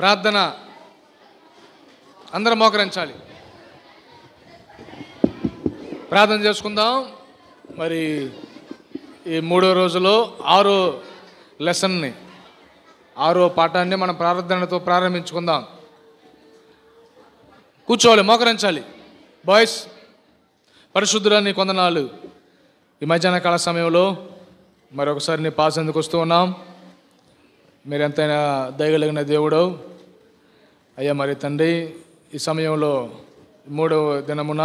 ప్రార్థన అందరం మోకరించాలి, ప్రార్థన చేసుకుందాం. మరి ఈ 3వ రోజులో 6వ లెసన్ని 6వ పాఠాన్ని మనం ప్రార్థనతో ప్రారంభించుకుందాం. కూర్చోవాలి, మోకరించాలి. బాయ్స్, పరిశుద్ధుడా నీ కొందనాలు. ఈ మధ్యాహ్న కాల సమయంలో మరొకసారి నీ పాస్ ఎందుకు వస్తూ ఉన్నాం. మీరు ఎంతైనా దయగలిగిన దేవుడు అయ్యా. మరి తండ్రి, ఈ సమయంలో 3వ దినమున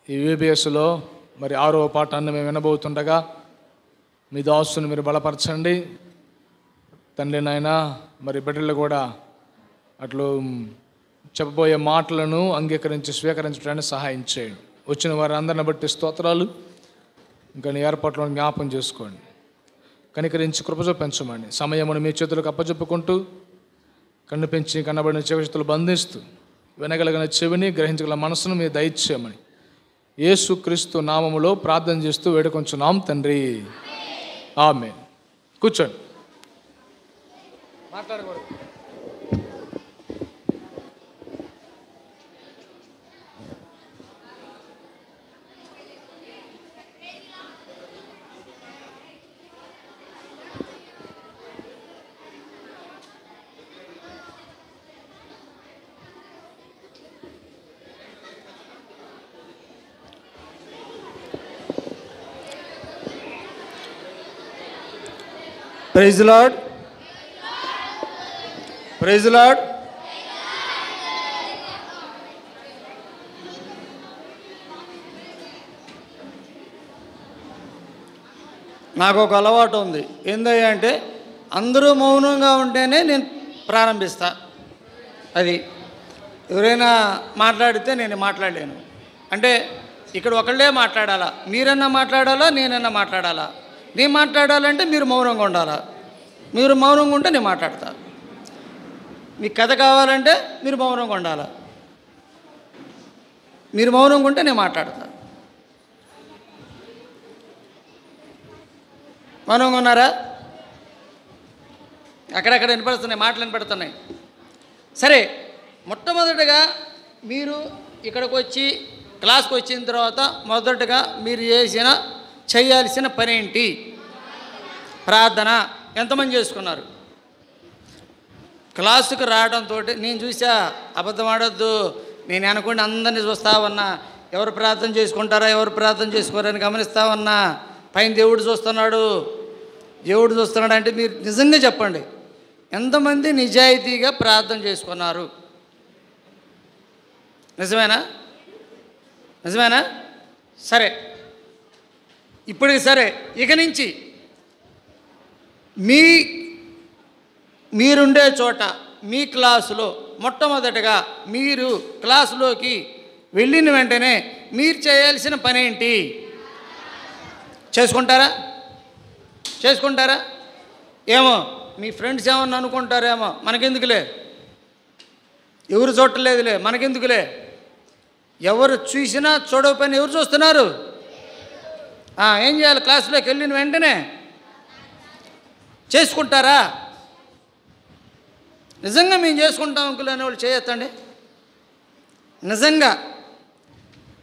ఈ యూబీఎస్లో మరి 6వ పాఠాన్ని మేము వినబోతుండగా మీ దాసుని మీరు బలపరచండి తండ్రి. నాయన మరి బిడ్డలు కూడా అట్లు చెప్పబోయే మాటలను అంగీకరించి స్వీకరించడానికి సహాయం చేయండి. వచ్చిన వారందరిని బట్టి స్తోత్రాలు. ఇంకా నీ ఏర్పాట్లను జ్ఞాపం చేసుకోండి, కనికరించి కృప చూపించమండి. సమయమును మీ చేతులకు అప్పచెప్పుకుంటూ కనిపించి కనబడిన చెవితులు బంధిస్తూ వినగలిగిన చెవిని గ్రహించగల మనసును మీరు దయచేయమని యేసుక్రీస్తు నామములో ప్రార్థన చేస్తూ వేడుకొంచున్నాం తండ్రి, ఆమేన్. కూర్చోండి, మాట్లాడకూడదు. Praise Lord, praise Lord. నాకు ఒక అలవాటు ఉంది. ఏందయ్యా అంటే అందరూ మౌనంగా ఉంటేనే నేను ప్రారంభిస్తా. అది ఎవరైనా మాట్లాడితే నేను మాట్లాడలేను. అంటే ఇక్కడ ఒకళ్ళే మాట్లాడాలా, మీరన్నా మాట్లాడాలా, నేనన్నా మాట్లాడాలా. నేను మాట్లాడాలంటే మీరు మౌనంగా ఉండాలా, మీరు మౌనంగా ఉంటే నేను మాట్లాడతా. మీకు కథ కావాలంటే మీరు మౌనంగా ఉండాలా, మీరు మౌనంగా ఉంటే నేను మాట్లాడతా. మౌనంగా ఉన్నారా? అక్కడక్కడ వినపడుతున్నాయి, మాటలు వినపడుతున్నాయి. సరే, మొట్టమొదటిగా మీరు ఇక్కడికి వచ్చి క్లాస్కి వచ్చిన తర్వాత మొదటగా మీరు చేయాల్సిన పని ఏంటి? ప్రార్థన. ఎంతమంది చేసుకున్నారు? క్లాసుకు రావడంతో నేను చూసా, అబద్ధం ఆడొద్దు, నేను అనుకుని అందరినీ చూస్తా ఉన్నా. ఎవరు ప్రార్థన చేసుకుంటారా, ఎవరు ప్రార్థన చేసుకోరని గమనిస్తా ఉన్నా. పైన దేవుడు చూస్తున్నాడు. దేవుడు చూస్తున్నాడు అంటే మీరు నిజంగా చెప్పండి, ఎంతమంది నిజాయితీగా ప్రార్థన చేసుకున్నారు? నిజమేనా? నిజమేనా? సరే, ఇప్పటికి సరే, ఇక నుంచి మీరుండే చోట మీ క్లాసులో మొట్టమొదటగా మీరు క్లాసులోకి వెళ్ళిన వెంటనే మీరు చేయాల్సిన పని ఏంటి? చేసుకుంటారా? చేసుకుంటారా? ఏమో మీ ఫ్రెండ్స్ ఏమన్నా అనుకుంటారేమో, మనకెందుకులే, ఎవరు చూడలేదులే, మనకెందుకులే. ఎవరు చూసినా చూడవ పని ఎవరు చూస్తున్నారు? ఏం చేయాలి? క్లాసులోకి వెళ్ళిన వెంటనే చేసుకుంటారా? నిజంగా మేము చేసుకుంటాం అంకుల్ అనే వాళ్ళు చేయొద్దండి.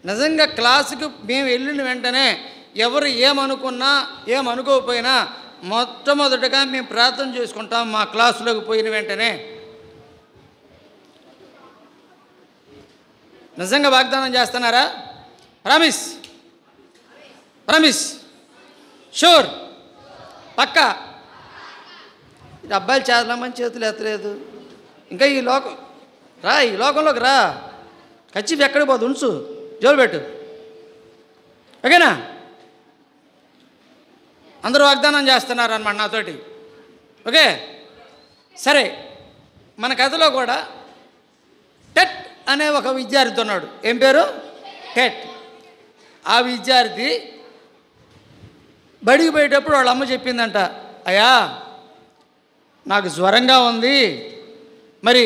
నిజంగా క్లాసుకి మేము వెళ్ళిన వెంటనే ఎవరు ఏమనుకున్నా ఏమనుకోకపోయినా మొట్టమొదటిగా మేము ప్రార్థన చేసుకుంటాం మా క్లాసులోకి పోయిన వెంటనే. నిజంగా వాగ్దానం చేస్తున్నారా? ప్రామిస్, ప్రామిస్, షూర్, పక్కా. ఇది అబ్బాయిలు చాలా మంది చేతులు ఎత్తలేదు. ఇంకా ఈ లోకంలోకి రా, ఖచ్చితంగా ఎక్కడికి పోదు, ఉంచు, జోలు పెట్టు, ఓకేనా? అందరూ వాగ్దానం చేస్తున్నారు అన్నమాట నాతోటి, ఓకే? సరే, మన కథలో కూడా టెట్ అనే ఒక విద్యార్థి ఉన్నాడు. ఏం పేరు? టెట్. ఆ విద్యార్థి బడికి పోయేటప్పుడు వాళ్ళ అమ్మ చెప్పిందంట, అయ్యా నాకు జ్వరంగా ఉంది, మరి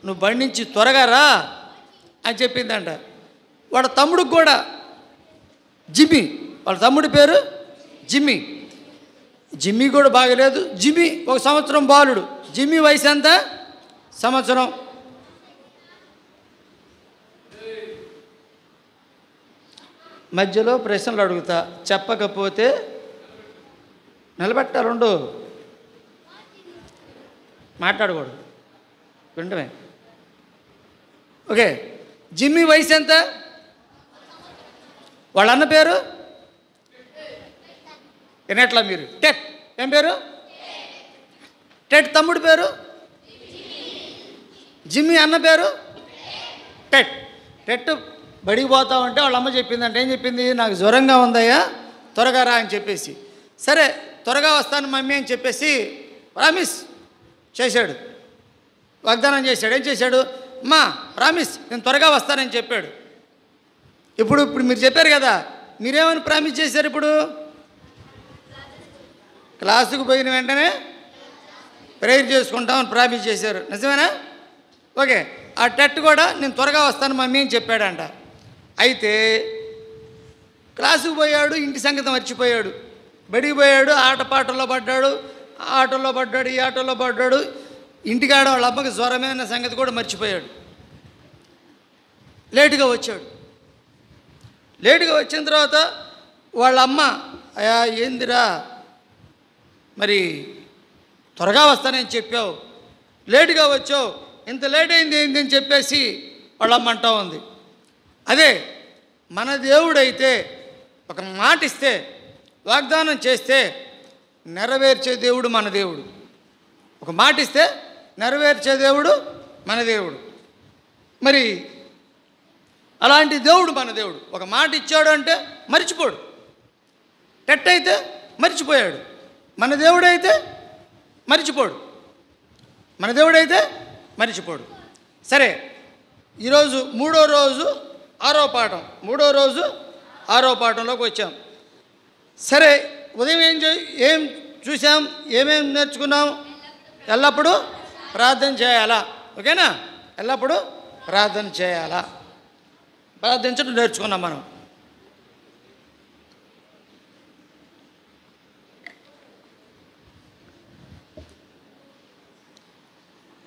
నువ్వు బండి నుంచి త్వరగా రా అని చెప్పిందంట. వాళ్ళ తమ్ముడికి కూడా, జిమ్మి, వాళ్ళ తమ్ముడి పేరు జిమ్మి కూడా బాగలేదు. జిమ్మి 1 సంవత్సరం బాలుడు. జిమ్మి వయసు ఎంత? సంవత్సరం మధ్యలో ప్రశ్నలు అడుగుతా, చెప్పకపోతే నిలబెట్టాలి. రెండు మాట్లాడకూడదు, వింటమే. ఓకే, జిమ్మీ వయసు ఎంత? వాళ్ళ అన్న పేరు వినట్లా మీరు? టెట్. ఏం పేరు? టెట్. తమ్ముడు పేరు జిమ్మీ. అన్న పేరు టెట్. టెట్ బడికి పోతా ఉంటే వాళ్ళ అమ్మ చెప్పిందంటే ఏం చెప్పింది? నాకు జ్వరంగా ఉందయ్యా, త్వరగా రా అని చెప్పేసి. సరే త్వరగా వస్తాను మమ్మీ అని చెప్పేసి ప్రామిస్ చేశాడు, వాగ్దానం చేశాడు. ఏం చేశాడు? అమ్మా ప్రామిస్, నేను త్వరగా వస్తానని చెప్పాడు. ఇప్పుడు మీరు చెప్పారు కదా, మీరేమని ప్రామిస్ చేశారు? ఇప్పుడు క్లాసుకు పోయిన వెంటనే ప్రేయర్ చేసుకుంటామని ప్రామిస్ చేశారు, నిజమేనా? ఓకే, ఆ టెట్ కూడా నేను త్వరగా వస్తాను మమ్మీ అని చెప్పాడంట. అయితే క్లాసుకు పోయాడు, ఇంటి సంగతి మర్చిపోయాడు. బడికి పోయాడు, ఆటపాటల్లో పడ్డాడు, ఆ ఆటల్లో పడ్డాడు, ఈ ఆటల్లో పడ్డాడు. ఇంటికాడ వాళ్ళ అమ్మకి జ్వరమైన సంగతి కూడా మర్చిపోయాడు. లేటుగా వచ్చాడు. లేటుగా వచ్చిన తర్వాత వాళ్ళ అమ్మ, అయ్యా ఏందిరా మరి త్వరగా వస్తానని చెప్పావు, లేటుగా వచ్చావు, ఇంత లేట్ అయింది ఏంది అని చెప్పేసి వాళ్ళ అమ్మ అంటా ఉంది. అదే మన దేవుడైతే ఒక మాట ఇస్తే, వాగ్దానం చేస్తే నెరవేర్చే దేవుడు మన దేవుడు. ఒక మాట ఇస్తే నెరవేర్చే దేవుడు మన దేవుడు. మరి అలాంటి దేవుడు మన దేవుడు. ఒక మాట ఇచ్చాడు అంటే మర్చిపోడు. టెట్ అయితే మర్చిపోయాడు, మన దేవుడైతే మర్చిపోడు. మన దేవుడైతే మర్చిపోడు. సరే, ఈరోజు మూడో రోజు ఆరో పాఠంలోకి వచ్చాం. సరే, ఉదయం ఏం చూసాం, ఏమేం నేర్చుకున్నాం? ఎల్లప్పుడూ ప్రార్థన చేయాలా. ఓకేనా? ఎల్లప్పుడూ ప్రార్థన చేయాలా, ప్రార్థించడం నేర్చుకున్నాం మనం.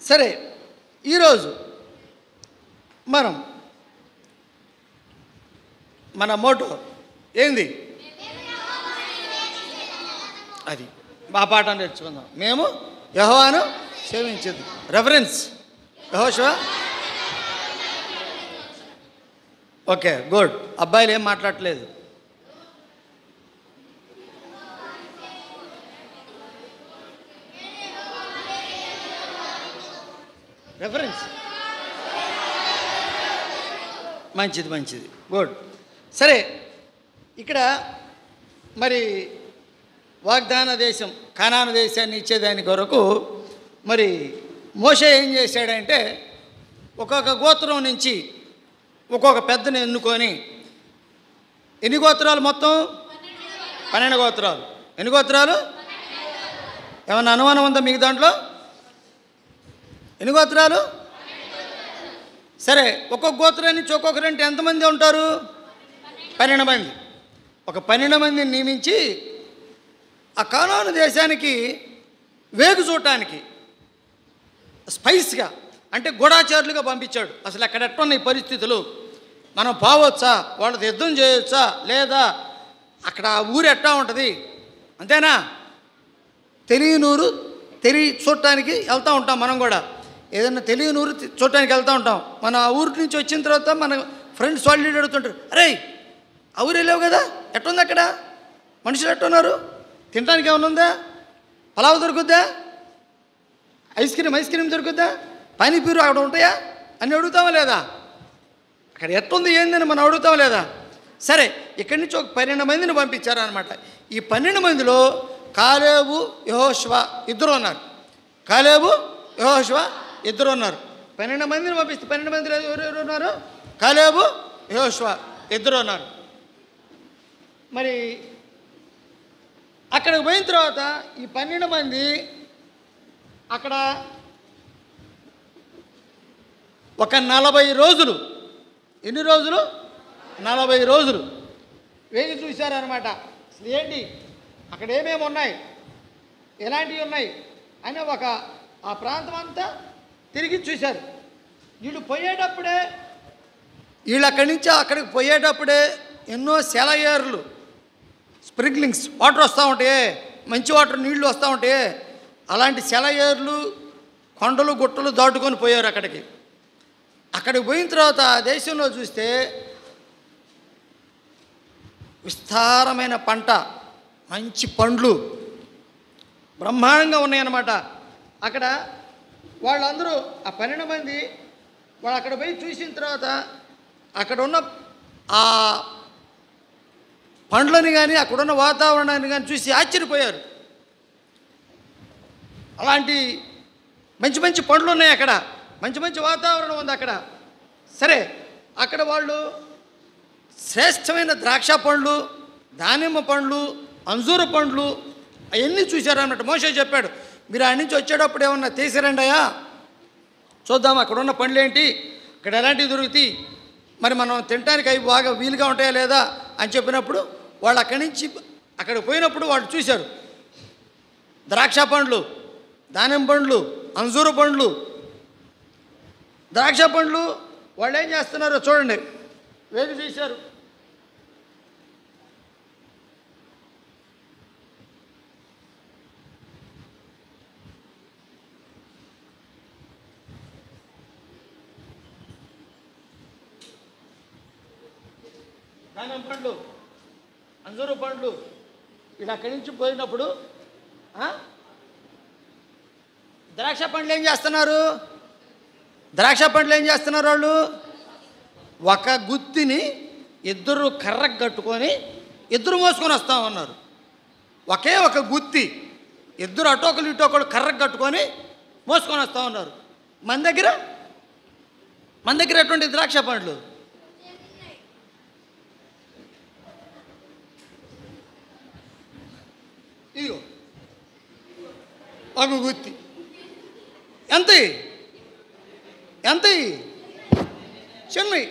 సరే, ఈరోజు మనం మన మోటో ఏంది? అది మా పాఠం నేర్చుకుందాం. మేము యెహోవాను సేవించేది. రెఫరెన్స్ యెహోషువ. Okay, good. అబ్బాయిలు ఏం మాట్లాడట్లేదు. రెఫరెన్స్ మంచిది, గుడ్. సరే, ఇక్కడ మరి వాగ్దాన దేశం, కనాను దేశాన్ని ఇచ్చేదాని కొరకు మరి మోషే ఏం చేశాడంటే, ఒక్కొక్క గోత్రం నుంచి ఒక్కొక్క పెద్దను ఎన్నుకొని, ఎన్ని గోత్రాలు మొత్తం? 12 గోత్రాలు. ఎన్ని గోత్రాలు? ఏమన్నా అనుమానం ఉందా మీకు దాంట్లో? ఎన్ని గోత్రాలు? సరే, ఒక్కొక్క గోత్రం నుంచి ఒక్కొక్కరంటే ఎంతమంది ఉంటారు? 12 మంది. ఒక 12 మందిని నియమించి ఆ కానాను దేశానికి వేగు చూడటానికి స్పైస్గా, అంటే గూఢాచారులుగా పంపించాడు. అసలు అక్కడ ఎట్టున్నాయి పరిస్థితులు, మనం పోవచ్చా, వాళ్ళతో యుద్ధం చేయొచ్చా లేదా, అక్కడ ఆ ఊరు ఎట్టా ఉంటుంది, అంతేనా? తెలియనూరు చూడటానికి వెళ్తూ ఉంటాం. మనం కూడా ఏదైనా తెలియని ఊరు చూడటానికి వెళ్తూ ఉంటాం. మనం ఆ ఊరి నుంచి వచ్చిన తర్వాత మన ఫ్రెండ్స్ వాళ్ళు అడుగుతుంటారు, అరే ఆ ఊరు వెళ్ళావు కదా, ఎట్టుంది అక్కడ, మనుషులు ఎట్టున్నారు, తినడానికి ఏమైనా ఉందా, పలావ్ దొరుకుద్దా, ఐస్ క్రీమ్ దొరుకుద్దా, పానీపూరి అక్కడ ఉంటాయా అని అడుగుతామా లేదా? అక్కడ ఎట్టుంది ఏందని మనం అడుగుతామా లేదా? సరే, ఇక్కడి నుంచి ఒక 12 మందిని పంపించారనమాట. ఈ 12 మందిలో కాలేబు యెహోషువ ఇద్దరు ఉన్నారు. 12 మందిని పంపిస్తే 12 మందిలో ఎవరెవరు ఉన్నారు? కాలేబు యెహోషువ ఇద్దరు ఉన్నారు. మరి అక్కడికి పోయిన తర్వాత ఈ 12 మంది అక్కడ ఒక 40 రోజులు, ఎన్ని రోజులు? 40 రోజులు వేగి చూశారనమాట. అసలు ఏంటి అక్కడ ఏమేమి ఉన్నాయి, ఎలాంటివి ఉన్నాయి అని ఆ ప్రాంతం అంతా తిరిగి చూశారు. వీళ్ళు పోయేటప్పుడే, వీళ్ళు అక్కడి నుంచి అక్కడికి పోయేటప్పుడే ఎన్నో సెలయేర్లు, స్ప్రింక్లింగ్స్ వాటర్ వస్తూ ఉంటాయి, మంచి వాటర్ నీళ్లు వస్తూ ఉంటాయి. అలాంటి సెలయేర్లు, కొండలు గుట్టలు దాటుకొని పోయారు అక్కడికి. అక్కడికి పోయిన తర్వాత ఆ దేశంలో చూస్తే విస్తారమైన పంట, మంచి పండ్లు బ్రహ్మాండంగా ఉన్నాయన్నమాట. అక్కడ వాళ్ళందరూ ఆ 12 మంది వాళ్ళు అక్కడ పోయి చూసిన తర్వాత అక్కడ ఉన్న ఆ పండ్లని కానీ అక్కడున్న వాతావరణాన్ని కానీ చూసి ఆశ్చర్యపోయారు. అలాంటి మంచి మంచి పండ్లు ఉన్నాయి అక్కడ, మంచి మంచి వాతావరణం ఉంది అక్కడ. సరే, అక్కడ వాళ్ళు శ్రేష్టమైన ద్రాక్ష పండ్లు, దానిమ్మ పండ్లు, అంజూర పండ్లు అవన్నీ చూశారన్నమాట. మోషే చెప్పాడు, మీరు ఆడి నుంచి వచ్చేటప్పుడు ఏమన్నా తీసిరండి అయ్యా, చూద్దాం అక్కడ ఉన్న పండ్లు ఏంటి, ఇక్కడ ఎలాంటివి దొరుకుతాయి, మరి మనం తినడానికి అవి బాగా వీలుగా ఉంటాయా లేదా అని చెప్పినప్పుడు వాళ్ళు అక్కడి నుంచి అక్కడికి పోయినప్పుడు వాళ్ళు చూశారు ద్రాక్ష పండ్లు, దానిమ్మ పండ్లు, అంజూర పండ్లు. ద్రాక్ష పండ్లు వాళ్ళు ఏం చేస్తున్నారో చూడండి, వేలు తీశారు. దానిమ్మ పండ్లు, అంజూర పండ్లు. వీళ్ళు అక్కడి నుంచి పోయినప్పుడు ద్రాక్ష పండ్లు ఏం చేస్తున్నారు, ద్రాక్ష పండ్లు ఏం చేస్తున్నారు వాళ్ళు, ఒక గుత్తిని ఇద్దరు కర్రకు కట్టుకొని ఇద్దరు మోసుకొని వస్తామన్నారు. ఒకే ఒక గుత్తి, ఇద్దరు అటోకలు ఇటోకలు కర్రకు కట్టుకొని మోసుకొని వస్తామన్నారు. మన దగ్గర ఎటువంటి ద్రాక్ష పండ్లు, ఇదిగో ఒక గుత్తి. ఎంత చిన్నవి,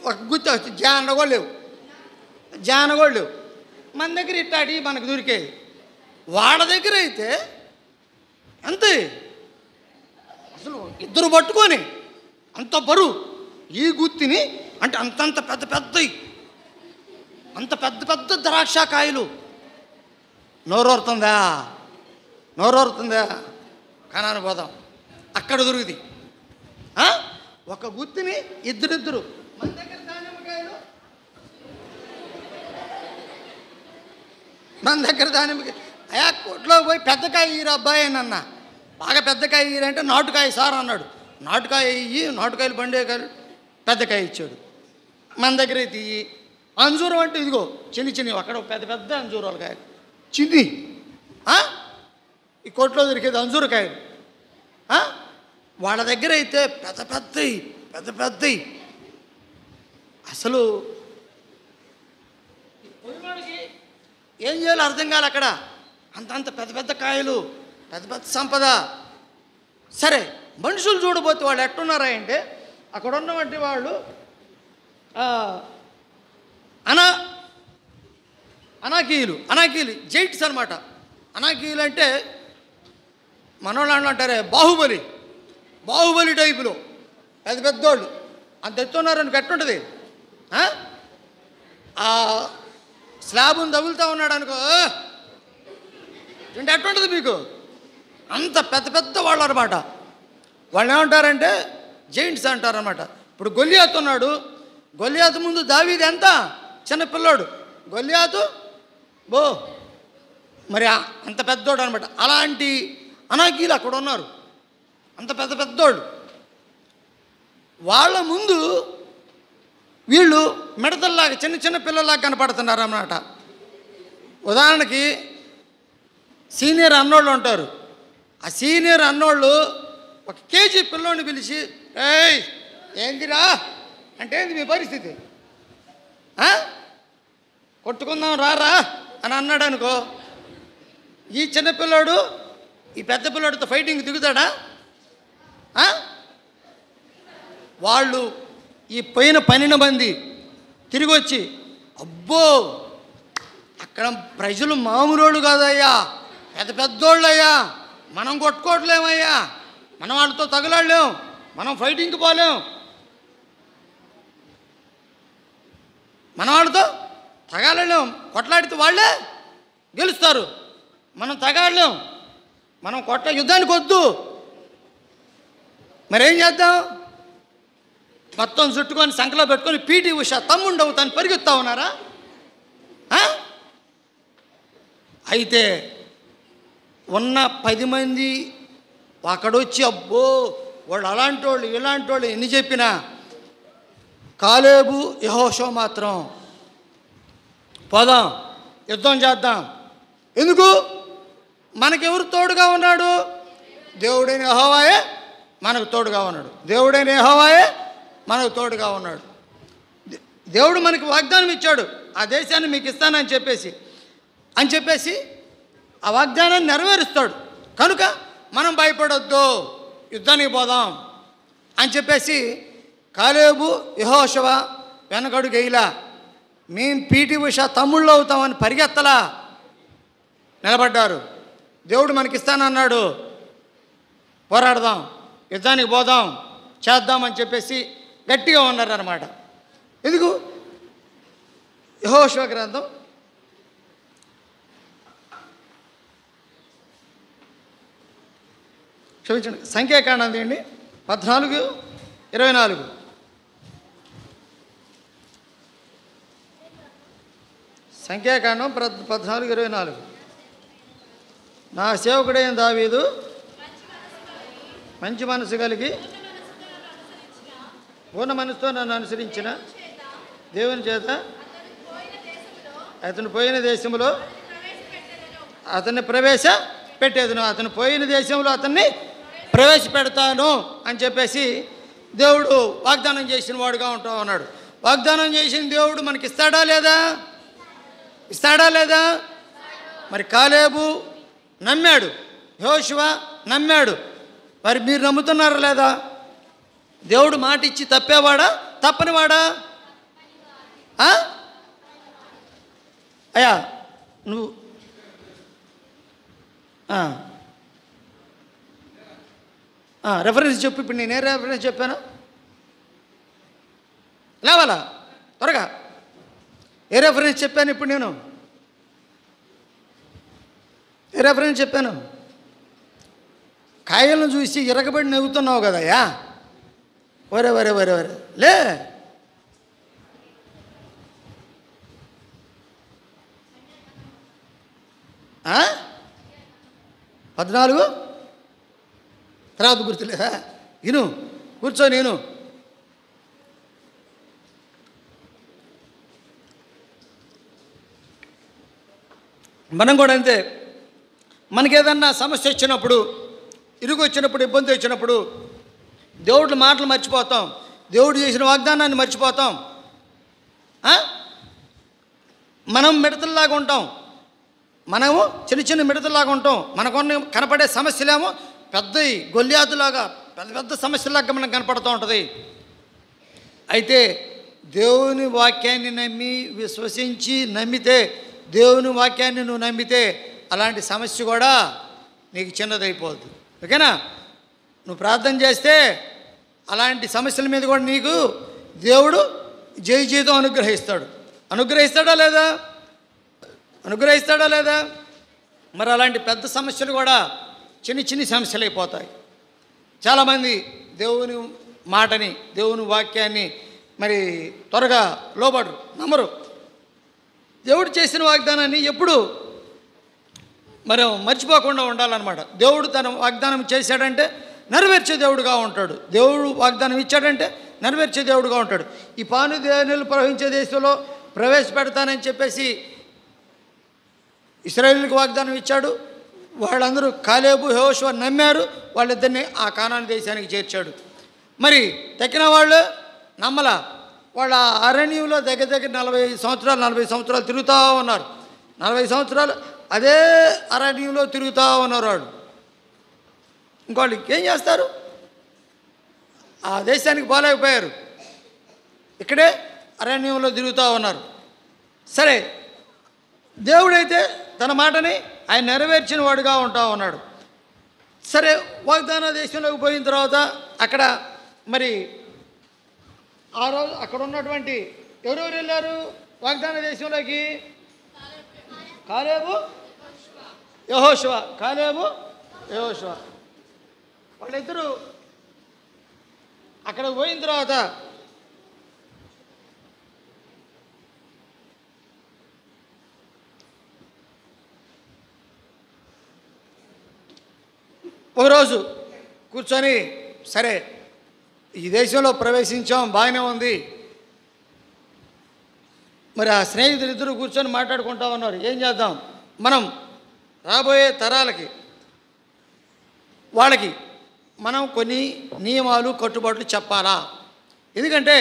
ఒక గుత్తి వచ్చి జానగోళ్ళు లేవు. మన దగ్గర ఇట్టాడి మనకు దొరికేది. వాళ్ళ దగ్గర అయితే ఎంత, అసలు ఇద్దరు పట్టుకొని అంత బరువు ఈ గుత్తిని, అంటే అంతంత పెద్ద పెద్ద ద్రాక్షకాయలు. నోరూరుతుందా కనాను పోదాం, అక్కడ దొరుకుతాయి. ఒక గుత్తిని ఇద్దరిద్దరు. మన దగ్గర దానిమ్మకాయలు, అయా కొట్లో పోయి పెద్దకాయ ఈరు అబ్బాయి అన్న, బాగా పెద్దకాయ ఈరంటే నాటుకాయ సార్ అన్నాడు. నాటుకాయ ఇయ్యి, నాటుకాయలు బండేకాయలు, పెద్దకాయ ఇచ్చాడు. మన దగ్గర అయితే అంజూరం అంటే ఇదిగో చిన్ని అక్కడ పెద్ద అంజూరాలు కాయలు చిన్ని, ఈ కొట్లో దొరికేది అంజూరకాయలు. వాళ్ళ దగ్గర అయితే పెద్ద అసలు పొలిమాడికి ఏం చేయాలో అర్థం కాదు. అక్కడ అంత పెద్ద కాయలు, పెద్ద సంపద. సరే, మనుషులు చూడబోతే వాళ్ళు ఎట్టున్నారా అంటే అక్కడ ఉన్నవంటి వాళ్ళు అనాకీయులు జైట్స్ అనమాట. అనాకీయులు అంటే మనోళ్ళు అంటారే బాహుబలి టైపులో పెద్దోళ్ళు. అంత ఎత్తున్నారని ఎట్టుంటుంది, ఆ స్లాబ్ని తగులుతూ ఉన్నాడు అనుకో, ఎట్టుంటుంది మీకు. అంత పెద్ద వాళ్ళు అనమాట. వాళ్ళు ఏమంటారంటే జైంట్స్ అంటారనమాట. ఇప్పుడు గొలియాతు ఉన్నాడు, గొలియాతు ముందు దావీదు ఎంత చిన్నపిల్లోడు, గొలియాతు మరి అంత పెద్దోడు అనమాట. అలాంటి అనాకీలు అక్కడ ఉన్నారు, అంత పెద్దోళ్ళు. వాళ్ళ ముందు వీళ్ళు మిడతల్లాగా చిన్న పిల్లల్లాగా కనపడుతున్నారు అన్నమాట. ఉదాహరణకి సీనియర్ అన్నోళ్ళు ఉంటారు. ఆ సీనియర్ అన్నోళ్ళు ఒక కేజీ పిల్లోని పిలిచి, ఏయ్ ఏందిరా అంటే ఏంది మీ పరిస్థితి, కొట్టుకుందాం రారా అని అన్నాడు అనుకో, ఈ చిన్నపిల్లాడు ఈ పెద్ద పిల్లాడితో ఫైటింగ్ దిగుతాడా? వాళ్ళు ఈ పోయిన 12 మంది తిరిగి వచ్చి, అబ్బో అక్కడ ప్రజలు మామూలు కాదయ్యా, పెద్దోళ్ళయ్యా, మనం కొట్టుకోవట్లేమయ్యా మనం వాళ్ళతో తగలాడలేం, మనం ఫైటింగ్కి పోలేం, మన వాళ్ళతో తగాడలేం. కొట్లాడితే వాళ్ళే గెలుస్తారు, మనం తగాడలేం, మనం యుద్ధానికి వద్దు. మరేం చేద్దాం? మొత్తం చుట్టుకొని సంకలో పెట్టుకొని పీటీ ఉషా తమ్ముండు అవుతాను పరిగెత్తా ఉన్నారా? అయితే ఉన్న 10 మంది అక్కడొచ్చి అబ్బో వాళ్ళు అలాంటి వాళ్ళు ఇలాంటి వాళ్ళు ఎన్ని చెప్పినా కాలేబు యెహోషువ మాత్రం పోదాం, యుద్ధం చేద్దాం. ఎందుకు? మనకెవరు తోడుగా ఉన్నాడు? దేవుడైన యెహోవాయే మనకు తోడుగా ఉన్నాడు. దేవుడైన యెహోవాయే మనకు తోడుగా ఉన్నాడు. దేవుడు మనకి వాగ్దానం ఇచ్చాడు, ఆ దేశాన్ని మీకు ఇస్తానని చెప్పేసి ఆ వాగ్దానాన్ని నెరవేరుస్తాడు. కనుక మనం భయపడొద్దు, యుద్ధానికి పోదాం అని చెప్పేసి కాలేబు యెహోషువ వెనకడుగు వేయలా. మేము పీటీ ఉషా తమ్ముళ్ళు అవుతామని పరిగెత్తలా, నిలబడ్డారు. దేవుడు మనకిస్తానన్నాడు, పోరాడదాం, యుద్ధానికి పోదాం, చేద్దామని చెప్పేసి గట్టిగా ఉన్నారన్నమాట. ఎందుకు? యెహోషువ గ్రంథం క్షమించండి, సంఖ్యాకాండం తీయండి 14:24. సంఖ్యాకాండం 14:24. నా సేవకుడైన దావీదు మంచి మనసు కలిగి పూర్ణ మనసుతో నన్ను అనుసరించిన దేవుని చేత అతను పోయిన దేశంలో అతన్ని ప్రవేశపెట్టేదను, అతను పోయిన దేశంలో అతన్ని ప్రవేశపెడతాను అని చెప్పేసి దేవుడు వాగ్దానం చేసిన వాడుగా ఉంటా ఉన్నాడు. వాగ్దానం చేసిన దేవుడు మనకి ఇస్తాడా లేదా? మరి కాలేబు నమ్మాడు, యెహోషువ నమ్మాడు. మరి మీరు నమ్ముతున్నారా లేదా? దేవుడు మాట ఇచ్చి తప్పేవాడా తప్పనివాడా? అయ్యా నువ్వు రెఫరెన్స్ చెప్పు. ఇప్పుడు నేనే రెఫరెన్స్ చెప్పాను, లేవాలా త్వరగా. ఏ రెఫరెన్స్ చెప్పాను? ఇప్పుడు నేను ఏ రెఫరెన్స్ చెప్పాను? కాయలను చూసి ఇరగబడి నవ్వుతున్నావు కదయ్యా. వరే లే, 14 తర్వాత గుర్తులేదా? కూర్చో. నేను మనం కూడా అంతే. మనకేదన్నా సమస్య వచ్చినప్పుడు, ఇరుగు వచ్చినప్పుడు, ఇబ్బంది వచ్చినప్పుడు దేవుడి మాటలు మర్చిపోతాం, దేవుడు చేసిన వాగ్దానాన్ని మర్చిపోతాం. మనం మిడతల్లాగా ఉంటాం, మనము చిన్న మిడతల్లాగా ఉంటాం. మనకొన్ని కనపడే సమస్యలేమో పెద్ద గొల్లియాతులాగా పెద్ద సమస్యలాగా మనకు కనపడుతూ ఉంటుంది. అయితే దేవుని వాక్యాన్ని నమ్మి విశ్వసించి దేవుని వాక్యాన్ని నువ్వు నమ్మితే అలాంటి సమస్య కూడా నీకు చిన్నదైపోద్ది. ఓకేనా? నువ్వు ప్రార్థన చేస్తే అలాంటి సమస్యల మీద కూడా నీకు దేవుడు జీవితం అనుగ్రహిస్తాడా లేదా? మరి అలాంటి పెద్ద సమస్యలు కూడా చిన్న సమస్యలు అయిపోతాయి. చాలామంది దేవుని మాటని, దేవుని వాక్యాన్ని మరి త్వరగా లోబడరు, నమ్మరు. దేవుడు చేసిన వాగ్దానాన్ని ఎప్పుడు మనం మర్చిపోకుండా ఉండాలన్నమాట. దేవుడు తన వాగ్దానం చేశాడంటే నెరవేర్చే దేవుడుగా ఉంటాడు. దేవుడు వాగ్దానం ఇచ్చాడంటే నెరవేర్చే దేవుడుగా ఉంటాడు. ఈ పానుదేనులు ప్రవహించే దేశంలో ప్రవేశపెడతానని చెప్పేసి ఇశ్రాయేలుకు వాగ్దానం ఇచ్చాడు. వాళ్ళందరూ కాలేబు యెహోషువ నమ్మారు, వాళ్ళిద్దరిని ఆ కానాను దేశానికి చేర్చాడు. మరి తక్కిన వాళ్ళు నమ్మలా. వాళ్ళ అరణ్యంలో దగ్గర 40 సంవత్సరాలు తిరుగుతూ ఉన్నారు. 40 సంవత్సరాలు అదే అరణ్యంలో తిరుగుతూ ఉన్నారు వాళ్ళు. ఇంకోళ్ళు ఏం చేస్తారు? ఆ దేశానికి పోలేకపోయారు, ఇక్కడే అరణ్యంలో తిరుగుతూ ఉన్నారు. సరే, దేవుడైతే తన మాటని ఆయన నెరవేర్చిన వాడుగా ఉంటా ఉన్నాడు. సరే వాగ్దాన దేశంలోకి పోయిన తర్వాత అక్కడ మరి ఆ రోజు అక్కడ ఉన్నటువంటి ఎవరెవరు వెళ్ళారు వాగ్దాన దేశంలోకి? కాలేబు, యెహోషువ. కాలేబు, యెహోషువ వాళ్ళిద్దరూ అక్కడికి పోయిన తర్వాత ఒకరోజు కూర్చొని సరే ఈ దేశంలో ప్రవేశించాం, బాగానే ఉంది. మరి ఆ స్నేహితులు ఇద్దరు కూర్చొని మాట్లాడుకుంటా ఉన్నారు, ఏం చేద్దాం, మనం రాబోయే తరాలకి వాళ్ళకి మనం కొన్ని నియమాలు కట్టుబాట్లు చెప్పాలా? ఎందుకంటే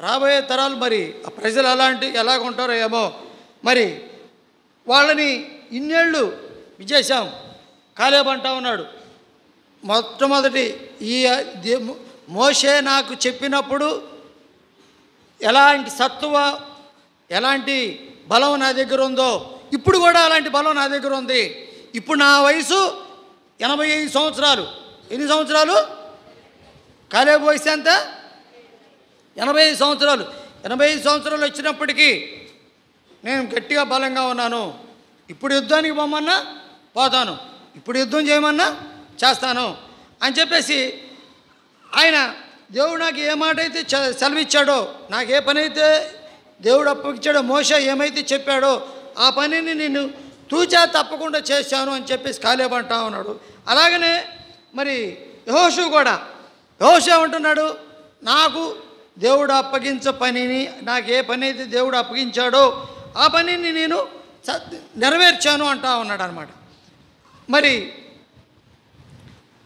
రాబోయే తరాలు మరి ఆ ప్రజలు ఎలాగుంటారో ఏమో, మరి వాళ్ళని ఇన్నేళ్ళు ఇచ్చేసాం. కాలేబు అంటా ఉన్నాడు, మొట్టమొదటి ఈ మోషే నాకు చెప్పినప్పుడు ఎలాంటి సత్తువ ఎలాంటి బలం నా దగ్గర ఉందో ఇప్పుడు కూడా అలాంటి బలం నా దగ్గర ఉంది. ఇప్పుడు నా వయసు 85 సంవత్సరాలు. ఎన్ని సంవత్సరాలు? కాలేబు వయసు ఎంత? 85 సంవత్సరాలు. 85 సంవత్సరాలు వచ్చినప్పటికీ నేను గట్టిగా బలంగా ఉన్నాను. ఇప్పుడు యుద్ధానికి పోమన్నా పోతాను, ఇప్పుడు యుద్ధం చేయమన్నా చేస్తాను అని చెప్పేసి ఆయన దేవుడు నాకు ఏ మాట అయితే సెలవిచ్చాడో, నాకు ఏ పని అయితే దేవుడు అప్పగించాడో, మోషే ఏమైతే చెప్పాడో ఆ పనిని నేను తూచా తప్పకుండా చేశాను అని చెప్పేసి కాలేబు అంటా ఉన్నాడు. అలాగనే మరి యెహోషువ కూడా, యెహోషువ ఏమంటున్నాడు, నాకు దేవుడు అప్పగించ పనిని, నాకు ఏ పని అయితే దేవుడు అప్పగించాడో ఆ పనిని నేను నెరవేర్చాను అంటా ఉన్నాడు అనమాట. మరి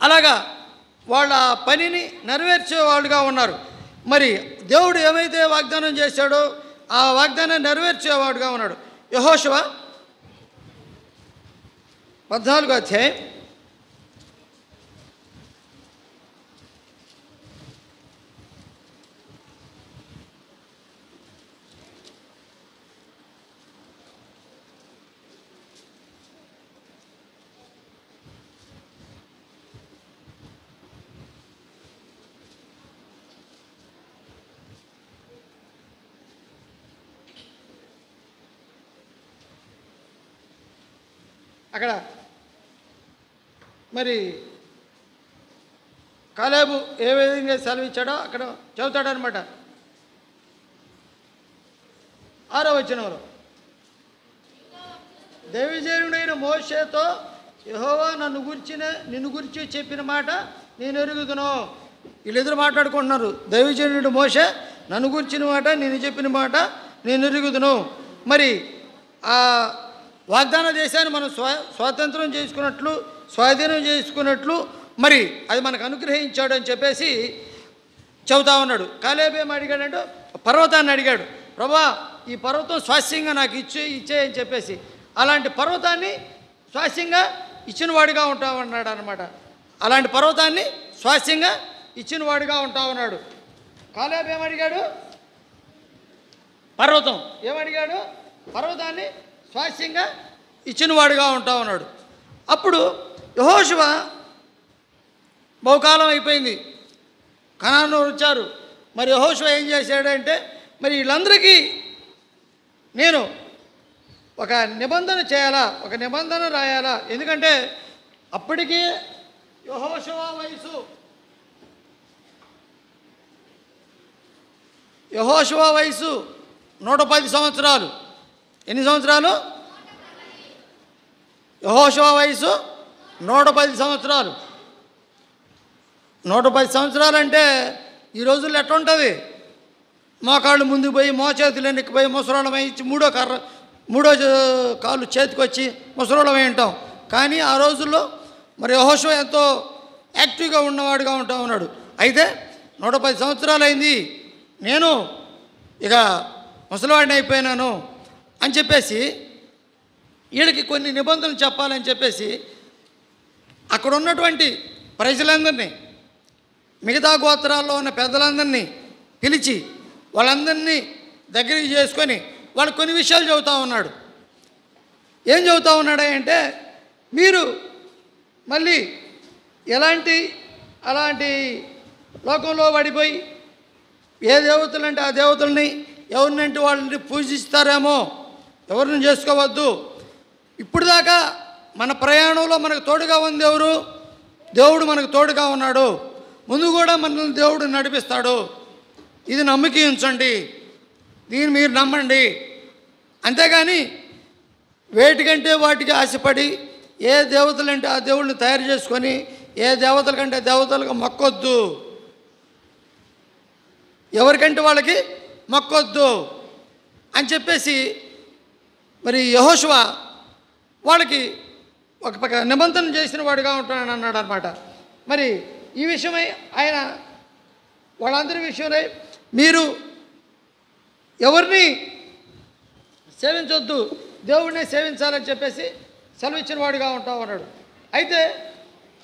అలాగా వాళ్ళ పనిని నెరవేర్చేవాళ్ళుగా ఉన్నారు. మరి దేవుడు ఏమైతే వాగ్దానం చేశాడో ఆ వాగ్దానం నెరవేర్చేవాడుగా ఉన్నాడు. యెహోషువ 14వ అధ్యాయం అక్కడ మరి కాలేబు ఏ విధంగా సెలవిచ్చాడో అక్కడ చెబుతాడనమాట. 6వ వచనంలో దైవజనుడైన మోషేతో యెహోవా నిన్ను గురించి చెప్పిన మాట నేను ఎరుగుదును. వీళ్ళిద్దరు మాట్లాడుకుంటున్నారు. దైవజనుడు మోషే నన్ను గురించిన మాట, నేను చెప్పిన మాట నేను ఎరుగుదును. మరి ఆ వాగ్దాన దేశాన్ని మనం స్వాతంత్రం చేసుకున్నట్లు, స్వాధీనం చేసుకున్నట్లు మరి అది మనకు అనుగ్రహించాడు అని చెప్పేసి చెబుతా ఉన్నాడు. కాలేబు ఏం అడిగాడంటే పర్వతాన్ని అడిగాడు, ప్రభా ఈ పర్వతం స్వాస్యంగా నాకు ఇచ్చేయని చెప్పేసి. అలాంటి పర్వతాన్ని స్వాస్యంగా ఇచ్చిన వాడిగా ఉంటామన్నాడు అనమాట. అలాంటి పర్వతాన్ని స్వాస్యంగా ఇచ్చిన వాడిగా ఉంటా ఉన్నాడు. కాలేబు ఏమడిగాడు? పర్వతం ఏమడిగాడు? పర్వతాన్ని స్వాస్యంగా ఇచ్చినవాడుగా ఉంటా ఉన్నాడు. అప్పుడు యెహోషువ బహుకాలం అయిపోయింది, కనాను వచ్చారు. మరి యెహోషువ ఏం చేశాడంటే మరి వీళ్ళందరికీ నేను ఒక నిబంధన చేయాలా, ఒక నిబంధన రాయాలా. ఎందుకంటే అప్పటికీ యెహోషువ వయసు 110 సంవత్సరాలు. ఎన్ని సంవత్సరాలు? యెహోషువ వయసు 110 సంవత్సరాలు. 110 సంవత్సరాలు అంటే ఈ రోజుల్లో ఎట్లా ఉంటుంది? మోకాళ్ళు ముందుకు పోయి మోచేతులు ఎన్నికపోయి ముసలోళ్ళమై మూడో కాళ్ళు చేతికి వచ్చి ముసలోళ్ళమై ఉంటాం. కానీ ఆ రోజుల్లో మరి యెహోషువ ఎంతో యాక్టివ్గా ఉన్నవాడుగా ఉంటా ఉన్నాడు. అయితే 110 సంవత్సరాలు అయింది, నేను ఇక ముసలివాడిని అయిపోయినాను అని చెప్పేసి వీళ్ళకి కొన్ని నిబంధనలు చెప్పాలని చెప్పేసి అక్కడ ఉన్నటువంటి ప్రజలందరినీ, మిగతా గోత్రాల్లో ఉన్న పెద్దలందరినీ పిలిచి వాళ్ళందరినీ దగ్గరికి చేసుకొని వాళ్ళకి కొన్ని విషయాలు చెబుతూ ఉన్నాడు. ఏం చెబుతూ ఉన్నాడు అంటే, మీరు మళ్ళీ అలాంటి లోకంలో పడిపోయి ఏ దేవతలు అంటే ఆ దేవతల్ని ఎవరినంటే వాళ్ళని పూజిస్తారేమో, ఎవరిని చేసుకోవద్దు. ఇప్పుడు దాకా మన ప్రయాణంలో మనకు తోడుగా ఉంది ఎవరు? దేవుడు మనకు తోడుగా ఉన్నాడు. ముందు కూడా మనల్ని దేవుడు నడిపిస్తాడు. ఇది నమ్మకి ఉంచండి, దీన్ని మీరు నమ్మండి. అంతేగాని వేటికంటే వాటికి ఆశపడి ఏ దేవతలంటే ఆ దేవుళ్ళని తయారు చేసుకొని ఏ దేవతల కంటే దేవతలకు మొక్కొద్దు, ఎవరికంటే వాళ్ళకి మొక్కొద్దు అని చెప్పేసి మరి యెహోషువ వాళ్ళకి ఒక పక్క నిబంధన చేసిన వాడిగా ఉంటానని అన్నాడు అనమాట. మరి ఈ విషయమై ఆయన వాళ్ళందరి విషయమై మీరు ఎవరిని సేవించొద్దు, దేవుడినే సేవించాలని చెప్పేసి సెలవిచ్చిన వాడిగా ఉంటా ఉన్నాడు. అయితే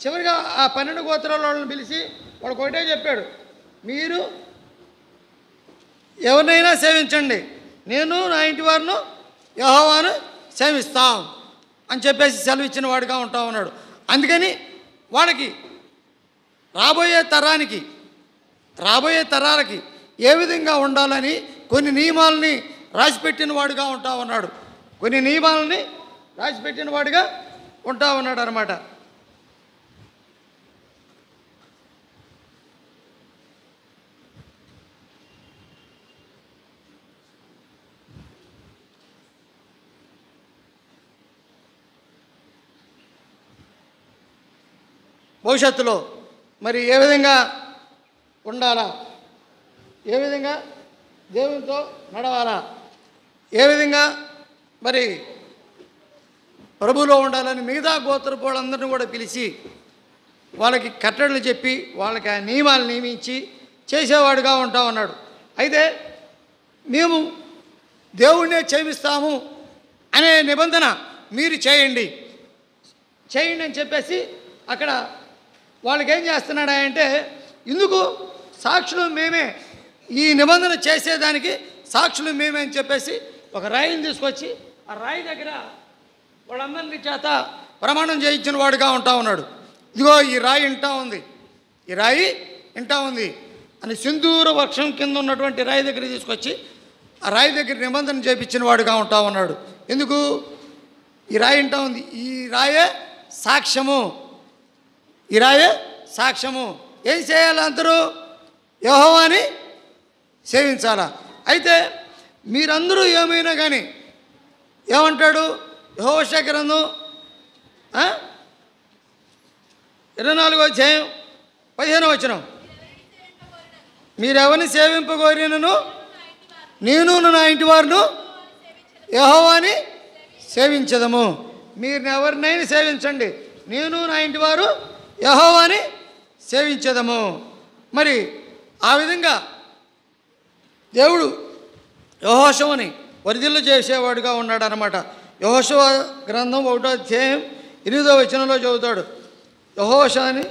చివరిగా ఆ 12 గోత్రాల వాళ్ళని పిలిచి వాడికి ఒకటే చెప్పాడు, మీరు ఎవరినైనా సేవించండి, నేను నా ఇంటి వారిను యెహోవాను సేవిస్తాం అని చెప్పేసి సెలవిచ్చిన వాడిగా ఉంటా ఉన్నాడు. అందుకని వాళ్ళకి రాబోయే తరాలకి ఏ విధంగా ఉండాలని కొన్ని నియమాలని రాసిపెట్టిన వాడుగా ఉంటా ఉన్నాడు. కొన్ని నియమాలని రాసిపెట్టిన వాడిగా ఉంటా ఉన్నాడు అన్నమాట. భవిష్యత్తులో మరి ఏ విధంగా ఉండాలా, ఏ విధంగా దేవునితో నడవాలా, ఏ విధంగా మరి ప్రభువులో ఉండాలని మిగతా గోత్రపు వాళ్ళందరినీ కూడా పిలిచి వాళ్ళకి కట్టడలు చెప్పి వాళ్ళకి ఆ నియమాలు నియమించి చేసేవాడుగా ఉంటా ఉన్నాడు. అయితే మేము దేవుణ్ణే సేవిస్తాము అనే నిబంధన మీరు చేయండి అని చెప్పేసి అక్కడ వాళ్ళకి ఏం చేస్తున్నాడా అంటే, ఇందుకు సాక్షులు మేమే, ఈ నిబంధన చేసేదానికి సాక్షులు మేమే అని చెప్పేసి ఒక రాయిని తీసుకొచ్చి ఆ రాయి దగ్గర వాళ్ళందరినీ చేత ప్రమాణం చేయించిన వాడుగా ఉంటా ఉన్నాడు. ఇదిగో ఈ రాయి ఇంటా ఉంది అని సింధూర వృక్షం కింద ఉన్నటువంటి రాయి దగ్గర తీసుకొచ్చి ఆ రాయి దగ్గర నిబంధన చేయించిన వాడుగా ఉంటా ఉన్నాడు. ఎందుకు? ఈ రాయి ఇంటా ఉంది, ఈ రాయే సాక్ష్యము. ఏం చేయాలి? అందరూ యెహోవాని సేవించాలా. అయితే మీరందరూ ఏమైనా కానీ ఏమంటాడు? యెహోషువ గ్రంథం 24వ అధ్యాయం 15వ వచనం, మీరెవరిని సేవింపగోరినను నేను నా ఇంటి వారును యెహోవాని సేవించదము. మీరు ఎవరినైనా సేవించండి, నేను నా ఇంటి వారు యెహోవాని సేవించదము. మరి ఆ విధంగా దేవుడు యెహోషువని వరిదిల్లు చేసేవాడుగా ఉన్నాడు అన్నమాట. యెహోషువ గ్రంథం 1వ అధ్యాయం 8వ వచనంలో చదువుతాడు. యెహోషువని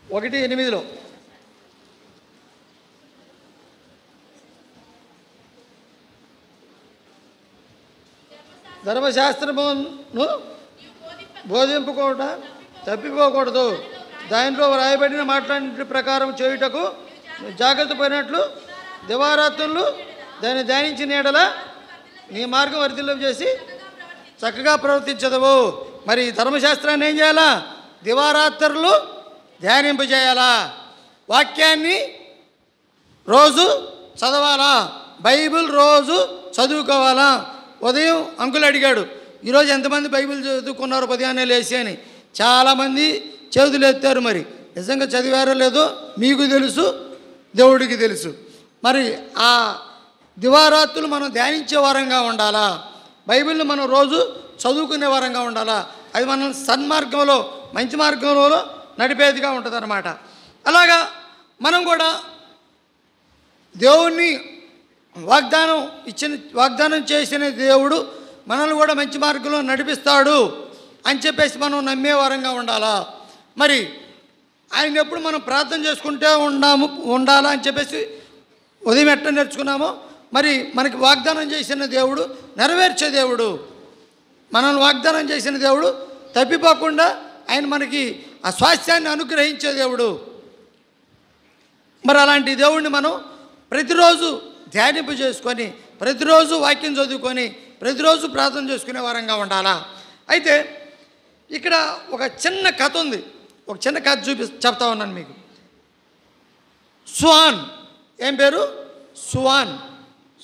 1:8 ధర్మశాస్త్రమును బోధింపుకోవట తప్పిపోకూడదు, దానిలో వ్రాయబడిన మాట్లాడిన ప్రకారం చేయుటకు జాగ్రత్త పడినట్లు దివారాత్రులు దాన్ని ధ్యానించిన ఎడల నీ మార్గం వర్ధిల్లం చేసి చక్కగా ప్రవర్తించదవు. మరి ధర్మశాస్త్రాన్ని ఏం చేయాలా? దివారాత్రులు ధ్యానింపజేయాలా, వాక్యాన్ని రోజు చదవాలా, బైబిల్ రోజు చదువుకోవాలా. ఉదయం అంకులు అడిగాడు, ఈరోజు ఎంతమంది బైబిల్ చదువుకున్నారు ఉదయాన్నే లేచి అని. చాలామంది చేతులు ఎత్తారు. మరి నిజంగా చదివారో లేదో మీకు తెలుసు, దేవుడికి తెలుసు. మరి ఆ దివారాత్రులు మనం ధ్యానించే వారంగా ఉండాలా, బైబిల్ని మనం రోజు చదువుకునే వారంగా ఉండాలా. అది మనం సన్మార్గంలో మంచి మార్గంలో నడిపేదిగా ఉంటుంది అన్నమాట. అలాగా మనం కూడా దేవుణ్ణి వాగ్దానం చేసిన దేవుడు మనల్ని కూడా మంచి మార్గంలో నడిపిస్తాడు అని చెప్పేసి మనం నమ్మే వారంగా ఉండాలా. మరి ఆయన ఎప్పుడు మనం ప్రార్థన చేసుకుంటే ఉండాలా అని చెప్పేసి ఉదయం ఎట్లా నేర్చుకున్నామో, మరి మనకి వాగ్దానం చేసిన దేవుడు నెరవేర్చే దేవుడు. మనల్ని వాగ్దానం చేసిన దేవుడు తప్పిపోకుండా ఆయన మనకి ఆ స్వాస్థ్యాన్ని అనుగ్రహించే దేవుడు. మరి అలాంటి దేవుణ్ణి మనం ప్రతిరోజు ధ్యానింపు చేసుకొని, ప్రతిరోజు వాక్యం చదువుకొని, ప్రతిరోజు ప్రార్థన చేసుకునే వారంగా ఉండాలా. అయితే ఇక్కడ ఒక చిన్న కథ ఉంది. ఒక చిన్న కథ చెప్తా ఉన్నాను మీకు. సుహాన్, ఏం పేరు?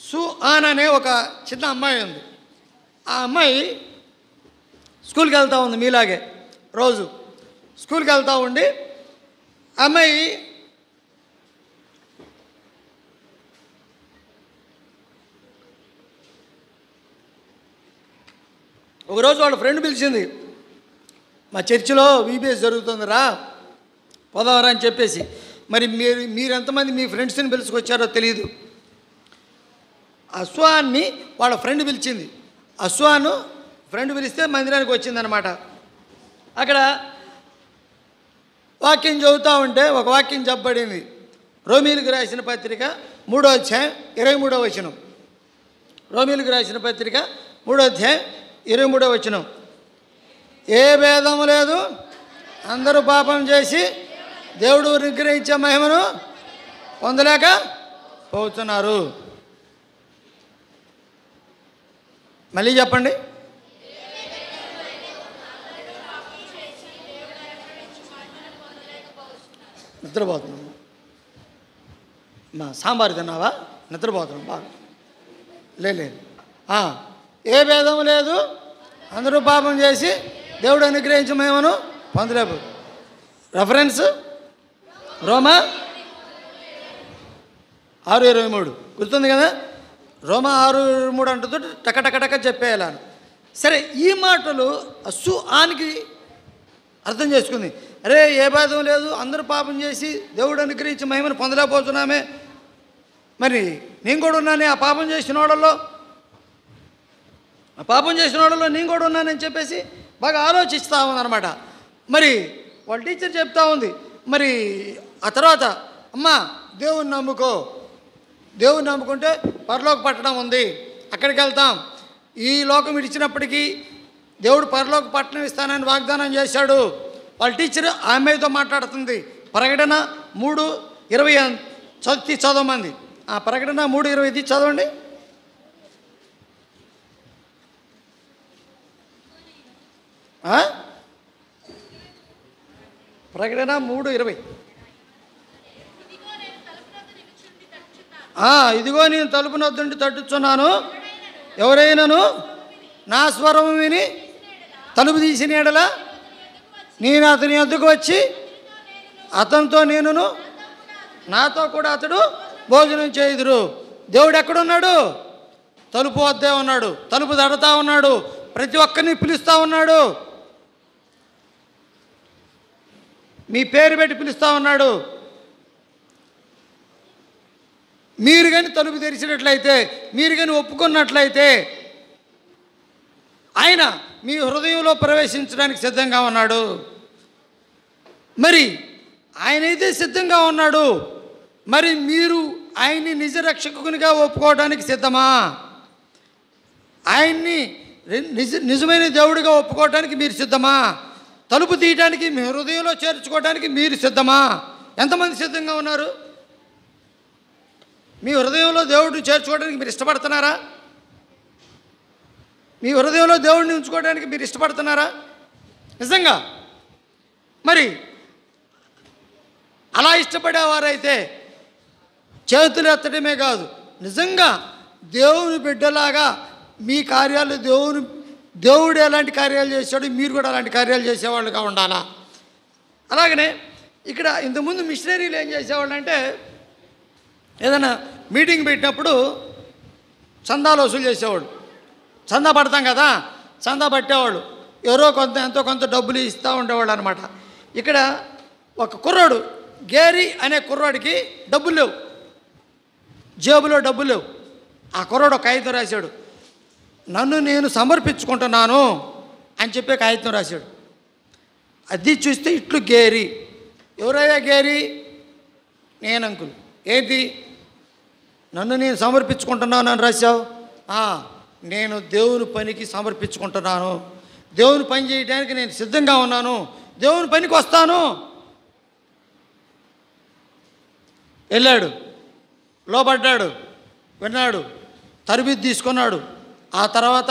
సుహాన్ అనే ఒక చిన్న అమ్మాయి ఉంది. ఆ అమ్మాయి స్కూల్కి వెళ్తూ ఉంది, మీలాగే రోజు స్కూల్కి వెళ్తూ ఉండి అమ్మాయి ఒకరోజు వాళ్ళ ఫ్రెండ్ పిలిచింది, మా చర్చిలో వీబీఎస్ జరుగుతుందిరా పోదావరా అని చెప్పేసి. మరి మీరు ఎంతమంది మీ ఫ్రెండ్స్ని పిలుచుకొచ్చారో తెలియదు. అశ్వాన్ని వాళ్ళ ఫ్రెండ్ పిలిచింది. అశ్వాను ఫ్రెండ్ పిలిస్తే మందిరానికి వచ్చిందనమాట. అక్కడ వాక్యం చదువుతూ ఉంటే ఒక వాక్యం చెప్పబడింది. రోమీలకు రాసిన పత్రిక 3వ అధ్యాయం 23వ వచనం. రోమీలకు రాసిన పత్రిక 3వ అధ్యాయం 23వ వచనం. ఏ భేదము లేదు, అందరూ పాపం చేసి దేవుడు అనుగ్రహించే మహిమను పొందలేక పోతున్నారు. మళ్ళీ చెప్పండి. నిద్రపోతున్నాము. మా సాంబారు తిన్నావా? నిద్రపోతున్నాం బాగా. లేదు. ఏ భేదము లేదు, అందరూ పాపం చేసి దేవుడు అనుగ్రహించమేమను పొందలేపు. రెఫరెన్స్ రోమా 6:23 గుర్తుంది కదా? రోమా 6:23 అంటుందో టక చెప్పేయాలను. సరే, ఈ మాటలు సుహానికి అర్థం చేసుకుంది. అరే, ఏ భేదం లేదు, అందరూ పాపం చేసి దేవుడు అనుగ్రహించి మహిమను పొందలేకపోతున్నామే, మరి నేను కూడా ఉన్నానే ఆ పాపం చేసిన వాళ్ళలో నేను కూడా ఉన్నానని చెప్పేసి బాగా ఆలోచిస్తూ ఉందన్నమాట. మరి వాళ్ళ టీచర్ చెప్తా ఉంది. మరి ఆ తర్వాత, అమ్మా దేవుని నమ్ముకుంటే పరలోక పట్టణం ఉంది, అక్కడికి వెళ్తాం. ఈ లోకం ఇడిచినప్పటికీ దేవుడు పరలోక పట్టణం ఇస్తానని వాగ్దానం చేశాడు. వాళ్ళ టీచర్ ఆ అమ్మాయితో మాట్లాడుతుంది. ప్రకటన 3:20 చదవమంది. ఆ ప్రకటన 3:20 చదవండి. ప్రకటన 3:20. ఇదిగో నేను తలుపు నొద్దుండి తట్టుచున్నాను, ఎవరైనాను నా స్వరము విని తలుపు తీసిన ఎడల నేను అతని వద్దకు వచ్చి అతనితో నేనును నాతో కూడా అతడు భోజనం చేయుదురు. దేవుడు ఎక్కడున్నాడు? తలుపు వద్దే ఉన్నాడు. తలుపు తడతా ఉన్నాడు. ప్రతి ఒక్కరిని పిలుస్తూ ఉన్నాడు. మీ పేరు పెట్టి పిలుస్తూ ఉన్నాడు. మీరు కానీ తలుపు తెరిచినట్లయితే, మీరు కానీ ఒప్పుకున్నట్లయితే ఆయన మీ హృదయంలో ప్రవేశించడానికి సిద్ధంగా ఉన్నాడు. మరి ఆయనైతే సిద్ధంగా ఉన్నాడు, మరి మీరు ఆయన్ని నిజ రక్షకునిగా ఒప్పుకోవడానికి సిద్ధమా? ఆయన్ని నిజమైన దేవుడిగా ఒప్పుకోవడానికి మీరు సిద్ధమా? తలుపు తీయడానికి, మీ హృదయంలో చేర్చుకోవడానికి మీరు సిద్ధమా? ఎంతమంది సిద్ధంగా ఉన్నారు? మీ హృదయంలో దేవుడిని చేర్చుకోవడానికి మీరు ఇష్టపడుతున్నారా? మీ హృదయంలో దేవుడిని ఉంచుకోవడానికి మీరు ఇష్టపడుతున్నారా నిజంగా? మరి అలా ఇష్టపడేవారైతే చేతులు ఎత్తడమే కాదు, నిజంగా దేవుని బిడ్డలాగా మీ కార్యాలు దేవుడు ఎలాంటి కార్యాలు చేశాడు, మీరు కూడా అలాంటి కార్యాలు చేసేవాళ్ళుగా ఉండాలా. అలాగనే ఇక్కడ ఇంతకుముందు మిషనరీలు ఏం చేసేవాళ్ళు అంటే, ఏదైనా మీటింగ్ పెట్టినప్పుడు చందాలు వసూలు చేసేవాళ్ళు. చందా పడతాం కదా, చందా పట్టేవాళ్ళు. ఎవరో ఎంతో కొంత డబ్బులు ఇస్తూ ఉండేవాళ్ళు అనమాట. ఇక్కడ ఒక కుర్రాడు, గేరీ అనే కుర్రాడికి డబ్బులు లేవు, జేబులో డబ్బులు లేవు. ఆ కుర్రాడు ఒక కాగితం రాశాడు, నన్ను నేను సమర్పించుకుంటున్నాను అని చెప్పి కాగితం రాశాడు. అది చూస్తే ఇట్లు గేరీ. ఎవరయ్యా గేరీ? నేను అంకుల్. ఏంటి నన్ను నేను సమర్పించుకుంటున్నాను అని రాశావు? నేను దేవుని పనికి సమర్పించుకుంటున్నాను. దేవుని పని చేయడానికి నేను సిద్ధంగా ఉన్నాను, దేవుని పనికి వస్తాను. వెళ్ళాడు, లోబడ్డాడు, విన్నాడు, తరబిది తీసుకున్నాడు. ఆ తర్వాత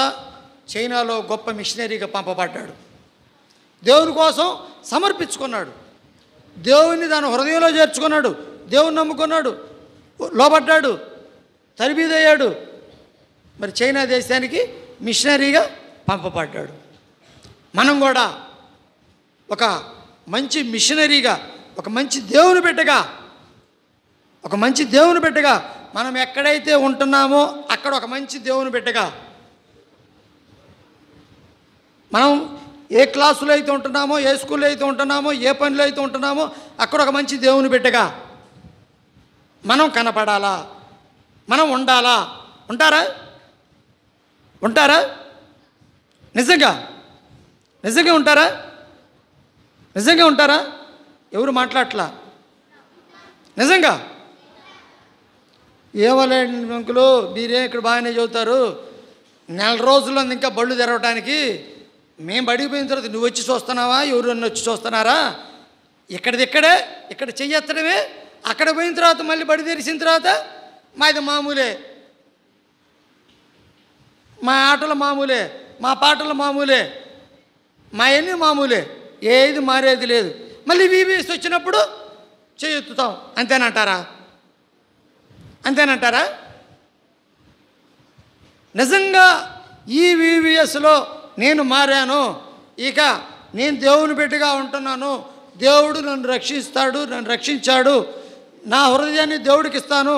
చైనాలో గొప్ప మిషనరీగా పంపబడ్డాడు. దేవుని కోసం సమర్పించుకున్నాడు, దేవుని తన హృదయంలో చేర్చుకున్నాడు, దేవుని నమ్ముకున్నాడు, లోబడ్డాడు, తరబిదయ్యాడు. మరి చైనా దేశానికి మిషనరీగా పంపబడ్డాడు. మనం కూడా ఒక మంచి మిషనరీగా, ఒక మంచి దేవుని బిడ్డగా మనం ఎక్కడైతే ఉంటున్నామో అక్కడ ఒక మంచి దేవుని బిడ్డగా, మనం ఏ క్లాసులో అయితే ఉంటున్నామో, ఏ స్కూల్లో అయితే ఉంటున్నామో, ఏ పనిలో అయితే ఉంటున్నామో అక్కడ ఒక మంచి దేవుని బిడ్డగా మనం కనపడాలా, మనం ఉండాలా. ఉంటారా? నిజంగా ఉంటారా? ఎవరు మాట్లాడట్లా? నిజంగా ఏమలేండి అంకులు, మీరే ఇక్కడ బాగానే చదువుతారు, నెల రోజుల్లో ఇంకా బళ్ళు తెరవటానికి మేము బడిపోయిన తర్వాత నువ్వు వచ్చి చూస్తున్నావా, ఎవరన్నా వచ్చి చూస్తున్నారా? ఇక్కడ చెయ్యెత్తడమే, అక్కడ పోయిన తర్వాత మళ్ళీ బడి తెరిచిన తర్వాత మాది మామూలే, మా ఆటలు మామూలే, మా పాటలు మామూలే, మా అన్నీ మామూలే, ఏది మారేది లేదు. మళ్ళీ వీవీఎస్ వచ్చినప్పుడు చేయెత్తుతాం. అంతేనంటారా? నిజంగా ఈ వీవీఎస్లో నేను మారాను, ఇక నేను దేవుని బిడ్డగా ఉంటున్నాను, దేవుడు నన్ను రక్షించాడు, నా హృదయాన్ని దేవుడికి ఇస్తాను,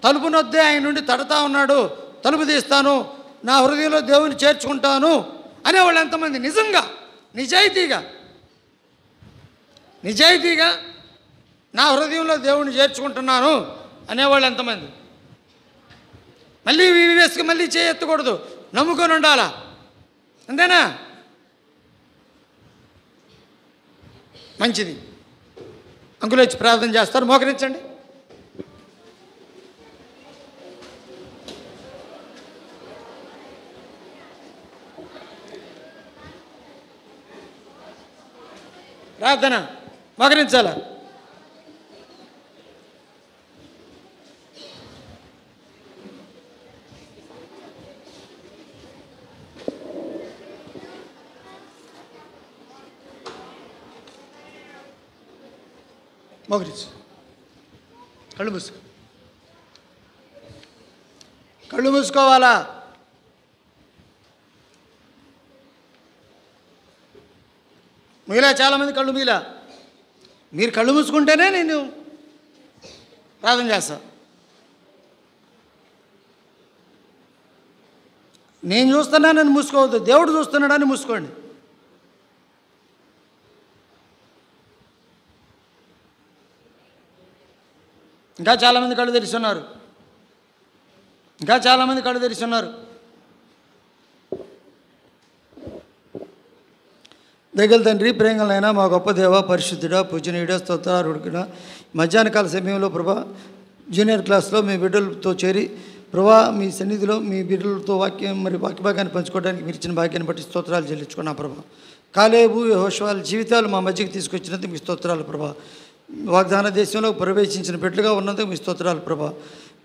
తలుపు నొద్దే ఆయన నుండి తడతా ఉన్నాడు, తలుపు తీస్తాను, నా హృదయంలో దేవుని చేర్చుకుంటాను అనేవాళ్ళు ఎంతమంది? నిజంగా నిజాయితీగా నా హృదయంలో దేవుని చేర్చుకుంటున్నాను అనేవాళ్ళు ఎంతమంది? మళ్ళీ వీవీఎస్కి మళ్ళీ చేయెత్తకూడదు, నమ్ముకొని ఉండాలా. అంతేనా? మంచిది. అంకులు వచ్చి ప్రార్థన చేస్తారు, మోకరించండి. ప్రార్థన మోకరించాలా? మోకరించు, కళ్ళు మూసుకోవాలా? మీలా చాలామంది కళ్ళు మీరు కళ్ళు మూసుకుంటేనే నేను ప్రార్థన చేస్తా. నేను చూస్తున్నానని మూసుకోవద్దు, దేవుడు చూస్తున్నాడని మూసుకోండి. ఇంకా చాలామంది కళ్ళు తెరిస్తున్నారు. దయగల తండ్రి, ప్రేమలైనా మా గొప్ప దేవ, పరిశుద్ధుడా, పూజనీయుడా, స్తోత్రారుడుకుడా, మధ్యాహ్న కాల సమయంలో ప్రభా జూనియర్ క్లాస్లో మీ బిడ్డలతో చేరి ప్రభా మీ సన్నిధిలో మీ బిడ్డలతో వాక్యభాగాన్ని పంచుకోవడానికి మీరు ఇచ్చిన భాగ్యాన్ని బట్టి స్తోత్రాలు చెల్లించుకున్నా ప్రభా. కాలేబు యెహోషువల జీవితాలు మా మధ్యకి తీసుకొచ్చినందుకు మీ స్తోత్రాలు ప్రభా. వాగ్దాన దేశంలో ప్రవేశించిన బిడ్డలుగా ఉన్నందుకు మీ స్తోత్రాలు ప్రభా.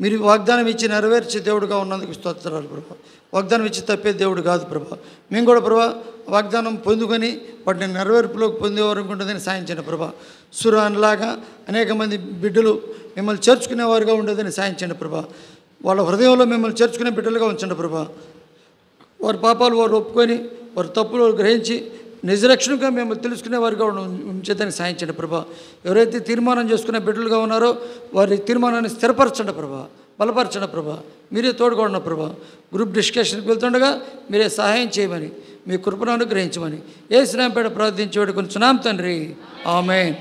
మీరు వాగ్దానం ఇచ్చి నెరవేర్చే దేవుడుగా ఉన్నందుకు స్తోత్రాలు ప్రభా. వాగ్దానం ఇచ్చి తప్పే దేవుడు కాదు ప్రభా. మేము కూడా ప్రభా వాగ్దానం పొందుకొని వాటిని నెరవేర్పులోకి పొందేవారనుకుంటుందని సాయించండి ప్రభా. సురాన్లాగా అనేక మంది బిడ్డలు మిమ్మల్ని చేర్చుకునేవారుగా ఉండేదని సాయించండి ప్రభా. వాళ్ళ హృదయంలో మిమ్మల్ని చేర్చుకునే బిడ్డలుగా ఉంచండి ప్రభా. వారి పాపాలు వారు ఒప్పుకొని వారి తప్పులు గ్రహించి నిజరక్షణగా మిమ్మల్ని తెలుసుకునే వారిగా ఉంచేదాన్ని సాయించండి ప్రభా. ఎవరైతే తీర్మానం చేసుకునే బిడ్డలుగా ఉన్నారో వారి తీర్మానాన్ని స్థిరపరచండి ప్రభా, బలపరచండి ప్రభా. మీరే తోడుగా ఉన్న ప్రభా. గ్రూప్ డిస్కషన్కి వెళ్తుండగా మీరే సహాయం చేయమని, మీ కృపను అనుగ్రహించమని యేసు నామమున ప్రార్థించేవాడు కొంచెం తండ్రి, ఆమేన్.